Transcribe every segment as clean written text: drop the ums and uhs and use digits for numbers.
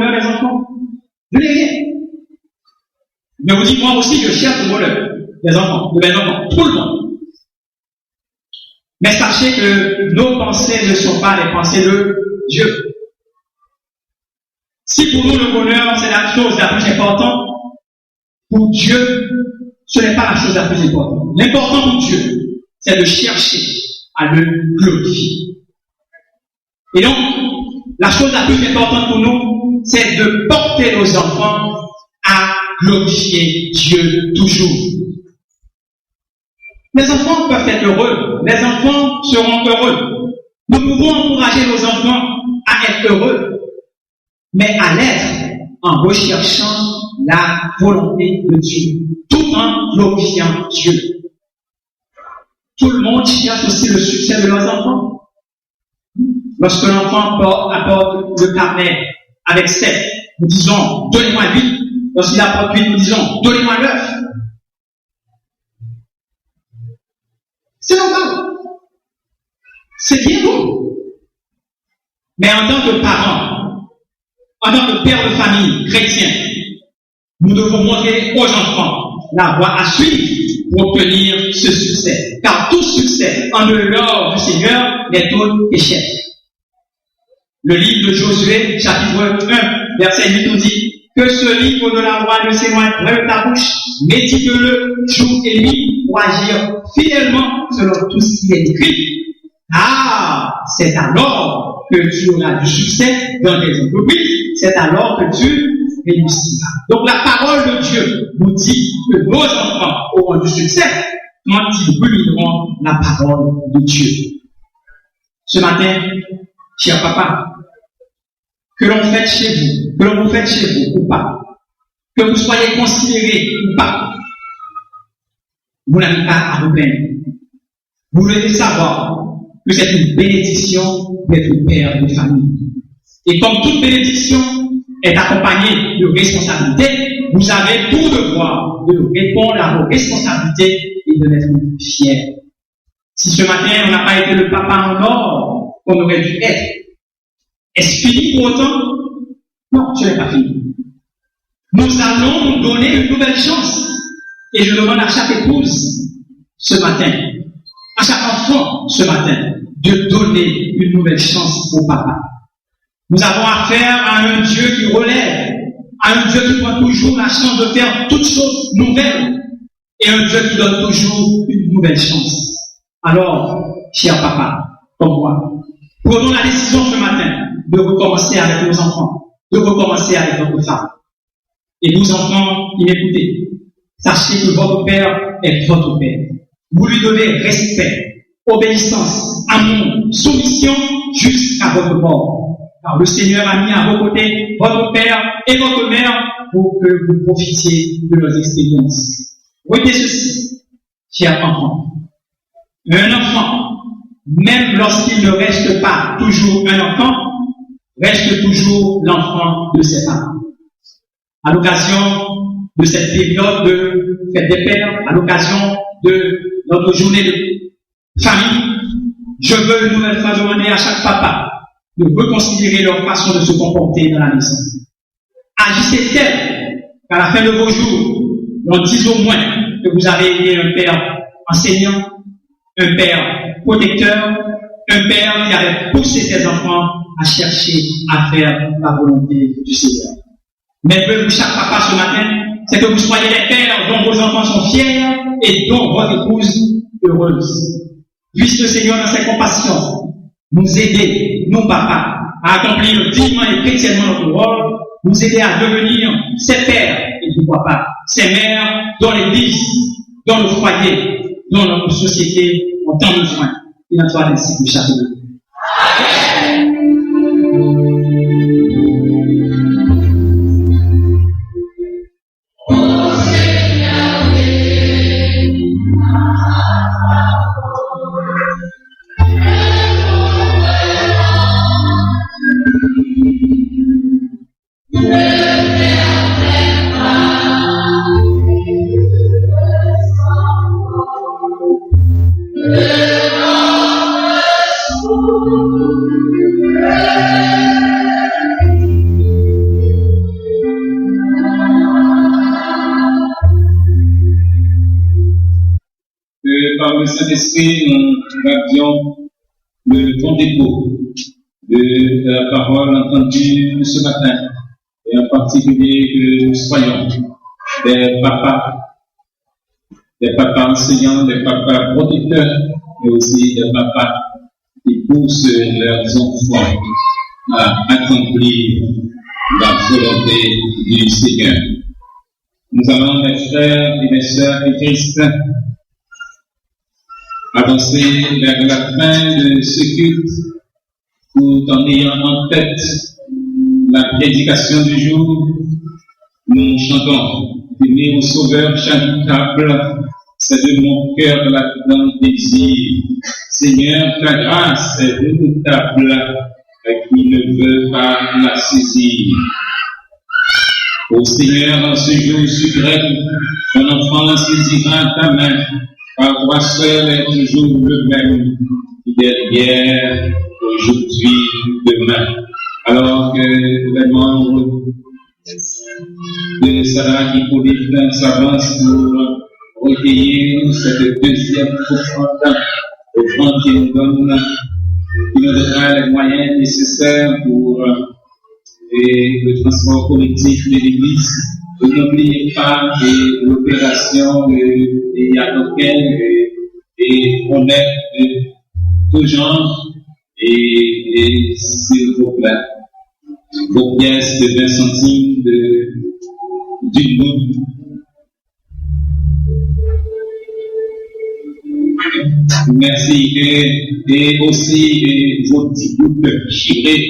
les enfants? Je n'ai rien. Mais vous dites, moi aussi, je cherche le bonheur des enfants, de mes enfants, tout le monde. Mais sachez que nos pensées ne sont pas les pensées de Dieu. Si pour nous le bonheur, c'est la chose la plus importante, pour Dieu, ce n'est pas la chose la plus importante. L'important pour Dieu, c'est de chercher à le glorifier. Et donc, la chose la plus importante pour nous, c'est de porter nos enfants à glorifier Dieu toujours. Les enfants peuvent être heureux. Les enfants seront heureux. Nous pouvons encourager nos enfants à être heureux, mais à l'être en recherchant la volonté de Dieu, tout en glorifiant Dieu. Tout le monde cherche aussi le succès de leurs enfants. Lorsque l'enfant apporte le carnet avec 7, nous disons, donnez-moi 8. Lorsqu'il apporte 8, nous disons, donnez-moi 9. C'est normal. C'est bien beau. Mais en tant que parents, en tant que père de famille chrétien, nous devons montrer aux enfants la voie à suivre pour obtenir ce succès. Car tout succès en dehors du Seigneur n'est autre échec. Le livre de Josué, chapitre 1, verset 8, nous dit que ce livre de la loi ne s'éloigne pas de ta bouche, médite-le jour et nuit pour agir fidèlement selon tout ce qui est écrit. Ah, c'est alors que tu auras du succès dans tes entreprises, c'est alors que tu réussiras. Donc la parole de Dieu nous dit que nos enfants auront du succès quand ils rumineront la parole de Dieu. Ce matin, cher papa, que l'on fête chez vous, que l'on vous fête chez vous ou pas, que vous soyez considérés ou pas, vous n'avez pas à vous plaindre. Vous devez savoir que c'est une bénédiction d'être père de famille. Et comme toute bénédiction est accompagnée de responsabilités, vous avez pour devoir de répondre à vos responsabilités et de l'être fiers. Si ce matin on n'a pas été le papa en or qu'on aurait dû être, est-ce fini pour autant? Non, ce n'est pas fini. Nous allons nous donner une nouvelle chance. Et je demande à chaque épouse ce matin, à chaque enfant ce matin, de donner une nouvelle chance au papa. Nous avons affaire à un Dieu qui relève, à un Dieu qui prend toujours la chance de faire toutes choses nouvelles, et un Dieu qui donne toujours une nouvelle chance. Alors, cher papa, comme moi, prenons la décision ce matin de recommencer avec nos enfants, de recommencer avec notre femme. Et vous enfants qui m'écoutez, sachez que votre père est votre père. Vous lui donnez respect, obéissance, amour, soumission jusqu'à votre mort. Car le Seigneur a mis à vos côtés votre père et votre mère pour que vous profitiez de leurs expériences. Retenez ceci, chers enfants. Un enfant, même lorsqu'il ne reste pas toujours un enfant, reste toujours l'enfant de ses parents. À l'occasion de cette période de fête des pères, à l'occasion de notre journée de famille, je veux une nouvelle fois demander à chaque papa de reconsidérer leur façon de se comporter dans la maison. Agissez tel qu'à la fin de vos jours, on dise au moins que vous avez été un père enseignant, un père protecteur, un père qui avait poussé ses enfants à chercher à faire la volonté du Seigneur. Mais pour chaque papa ce matin, c'est que vous soyez les pères dont vos enfants sont fiers et dont votre épouse heureuse. Puisse le Seigneur dans ses compassions nous aider, nous papas, à accomplir dignement et chrétiennement notre rôle, nous aider à devenir ses pères et pourquoi pas ses mères dans l'église, dans le foyer, dans notre société en temps de besoin. Il en soit ainsi de chaque jour. par le Saint-Esprit, nous avions le bon dépôt de la parole entendue ce matin, et en particulier que nous soyons des papas enseignants, des papas protecteurs, mais aussi des papas qui poussent leurs enfants à accomplir la volonté du Seigneur. Nous allons, mes frères et mes sœurs et Christ, avancer vers la fin de ce culte tout en ayant en tête la prédication du jour. Nous chantons « Venez au Sauveur charitable, c'est de mon cœur la grande désir. Seigneur, ta grâce est redoutable, qui ne veut pas la saisir. Ô Seigneur, en ce jour suprême, ton enfant saisira ta main, car toi seul est toujours le même, hier, aujourd'hui, demain. Alors que les membres de Sarah Hippolyte s'avancent pour recueillir cette deuxième offrande, offrande qui nous donnera les moyens nécessaires pour le transport collectif de l'Église. N'oubliez pas l'opération de Yadoken et honnête de tout genre et s'il vous plaît, vos pièces de 20 centimes d'une goutte. Merci. Et aussi vos 10 gouttes chirées,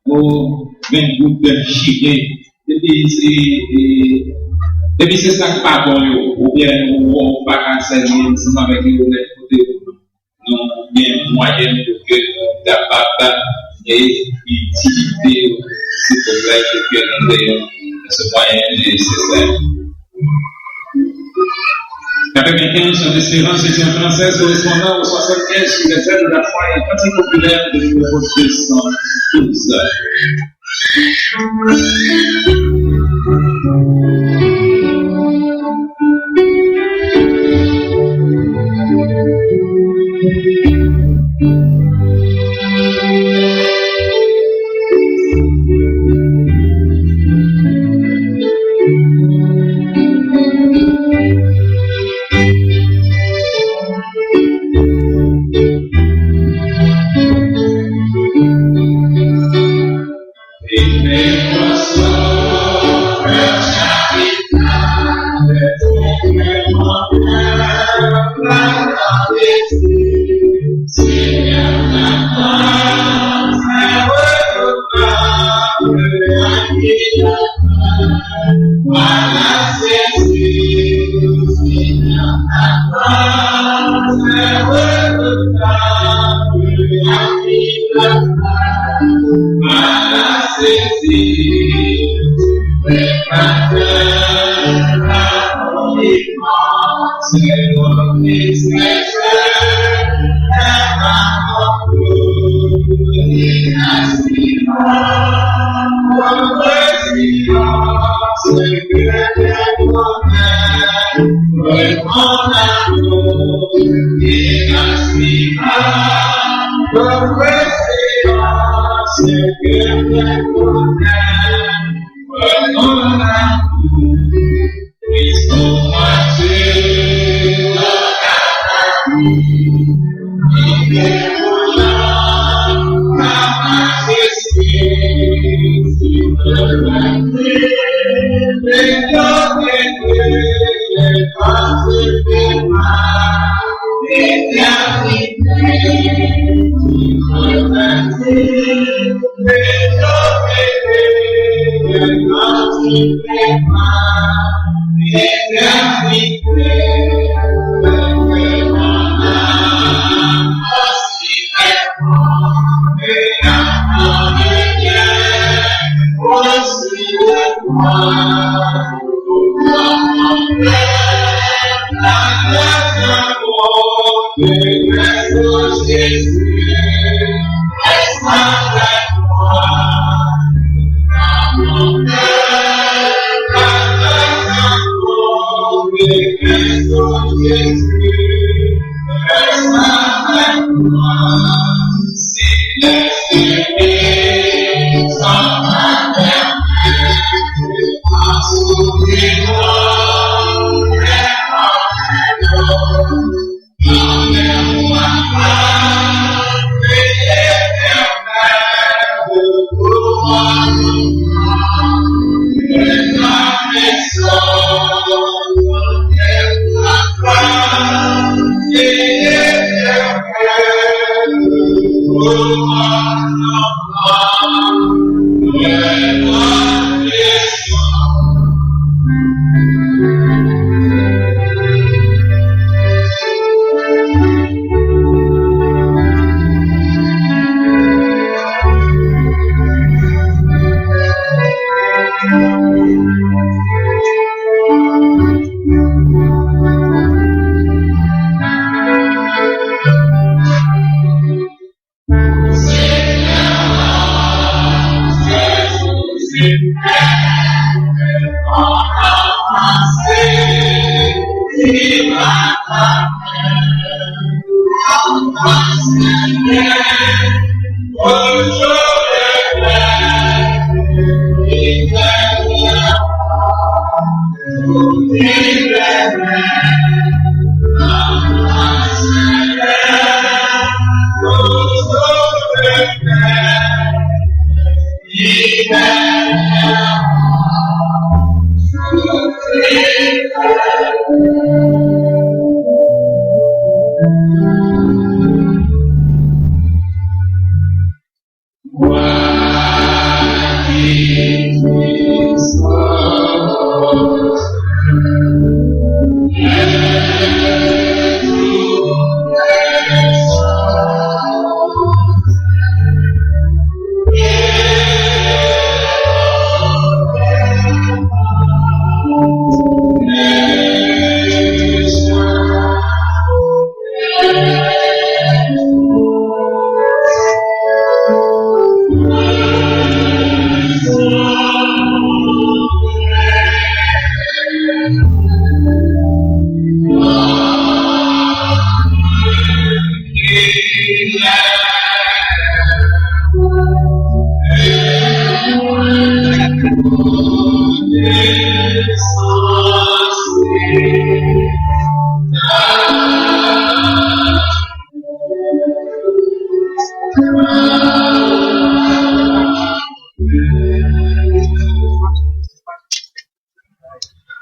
vos 20 gouttes chirées. Depuis c'est ça qui pas bon, ou bien on va pas enseigner ensemble avec les côtés, non bien moyen pour que nous capable et utiliser ces problèmes que ce moyen nécessaire. 95 chant d'espérance, édition française correspondant au 75 sur les ailes de la foi et cantique populaire de numéro 212.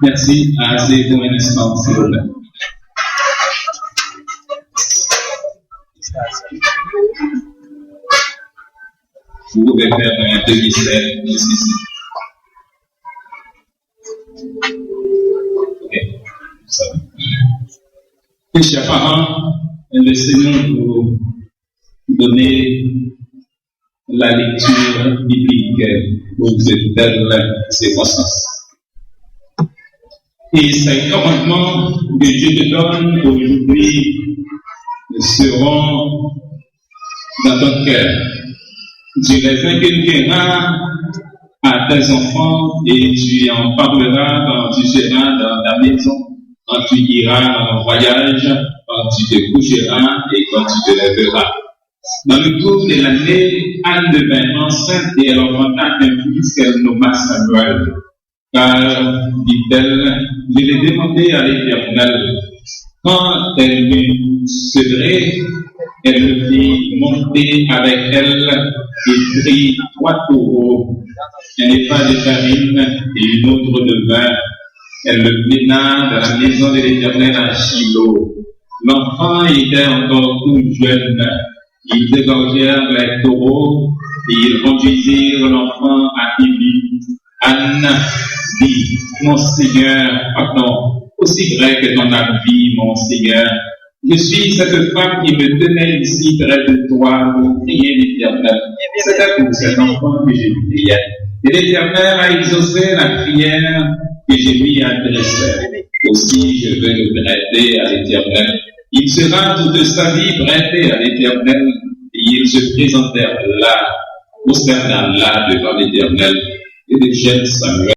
Merci. Assez pour un instant, s'il vous plaît. Vous pouvez faire un demi-cercle ici. Ok. Ça va. Et chers parents, laissez-nous vous donner la lecture biblique pour cette belle circonstance. Et ces commandements que Dieu te donne aujourd'hui seront dans ton cœur. Tu les inculqueras à tes enfants et tu en parleras quand tu seras dans ta maison, quand tu iras en voyage, quand tu te coucheras et quand tu te lèveras. Dans le cours de l'année, Anne devint enceinte et elle enfanta un fils qu'elle nomma Samuel. Car, dit-elle, je l'ai demandé à l'Éternel. Quand elle m'eut sevré, elle me fit monter avec elle et prit 3 taureaux, un épha de farine et une autre de vin. Elle le mena dans la maison de l'Éternel à Shiloh. L'enfant était encore tout jeune. Ils dégorgèrent les taureaux et ils conduisirent l'enfant à Élie. Anne dit, mon Seigneur, pardon, aussi vrai que ton vie, mon Seigneur, je suis cette femme qui me tenait ici près de toi pour prier l'Éternel. C'était pour cet enfant que je priais. Et l'Éternel a exaucé la prière que je lui adressais. Aussi, je vais le prêter à l'Éternel. Il sera toute sa vie prêté à l'Éternel. Et ils se présentèrent là, prosternant là devant l'Éternel. Et le jeune Samuel